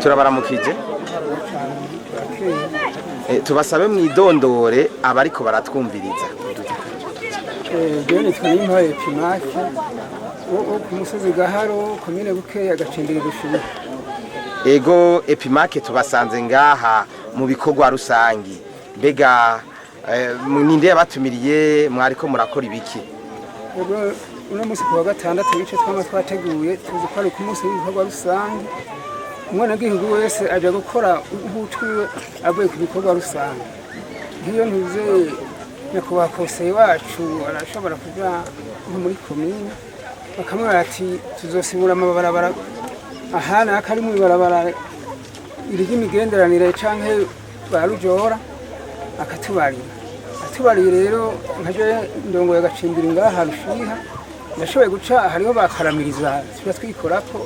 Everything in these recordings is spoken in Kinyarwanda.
turabaramukije tubasabe mwidondore abariko baratwumviriza. Jewe twimpa Epimake wo ku musozi Gaharo komine Bukeya Gacimbiri Rushubi. Ego Epimake tubasanze ngaha mu bikorwa rusangi. Mbega ninde yabatumiriye mwariko murakora ibiki? Ego uno musi ku wa gatandatu bice twateguye tuzi ko ari ku musi w'ibikorwa rusangi. Umwana w'igihugu wese aje gukora ubutwiwe avuye ku bikorwa rusangi. Ngiyo ntuze nyakubahwa konseye wacu arashobora kuja nko muri komine bakamubwira ati tuzosibura amabarabara ahana akari mu ibarabara irigi imigenderanire canke barujora atubariye rero nkaje ndongo ya Gacimbiri ngaha Rushiha ndashoboye guca hariho bakaramiriza twa twikorako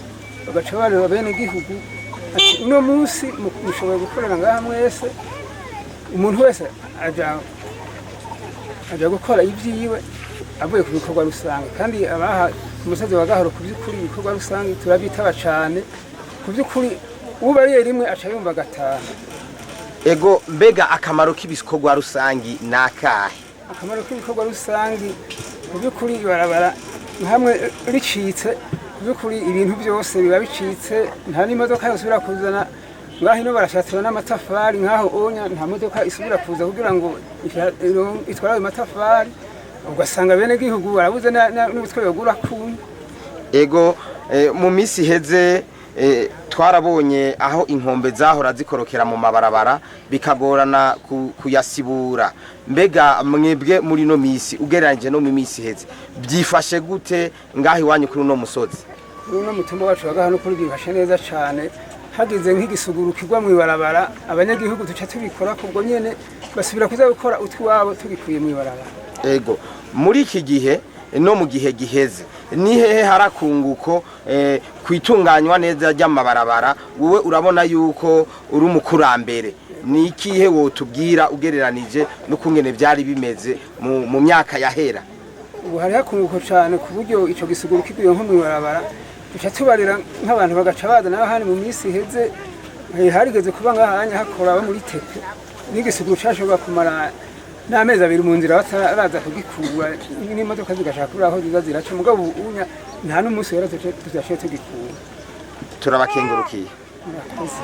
bagaca bareba bene gihugu ati uno munsi mushoboye gukorera ngaha mwese umuntu wese aja gukora ibyiwe avuye ku bikorwa rusange kandi abaha umusazi wa Gahoro ku by'ukuri ibikorwa rusange turabitaba cyane ku by'ukuri ubariye rimwe aca yumva gatanu. Ego mbega akamaro k'ibikorwa rusangi nakahe? Akamaro k'ibikorwa rusange ku by'ukuri ibarabara hamwe ricitse ku by'ukuri ibintu byose biba bicitse nta n'imodoka yosubira kuzana ngaho ino barashatira n'amatafari nkaho onya nta modoka isubira kuza kugira ngo itwara ayo matafari ugasanga bene gihugu barabuze n'ubutwe yogura kunye. Ego mu misi heze twarabonye aho inkombe zahora zikorokera mu mabarabara bikagorana kuyasibura. Mbega mwebwe muri no misi ugereranyije no mu misi heze byifashe gute ngaho iwanyu kuri no musozi? Uno mutumba wacu wa Gahano kuri bifashe neza cyane. Hagize nk'igisuguru kigwa mu ibarabara abanyagihugu tuca tubikora kubwo nyene basubira kuza gukora utwabo tugikuye mu ibarabara. Ego muri iki gihe no mu gihe giheze ni hehe harakunguko kwitunganywa neza ry'amabarabara wowe urabona yuko uri umukurambere ni ikihe wotubwira ugereranije no kungene byari bimeze mu myaka yahera? Ubu hari hakunguko cyane ku buryo ico gisuguru kiguye nko mu ibarabara tuca tubarira nk'abantu bagaca bazana hano mu misi heze harigeze kuba ngahanya hakora muri tepe n'igisuguru cyashobora kumara n'amezi abiri mu nzira bataraza kugikura n'imodoka zigashaka kuri aho ziza ziraca mugabo unya nta n'umunsi wera tudashoboye tugikura. Turabakengurukiye. Murakoze.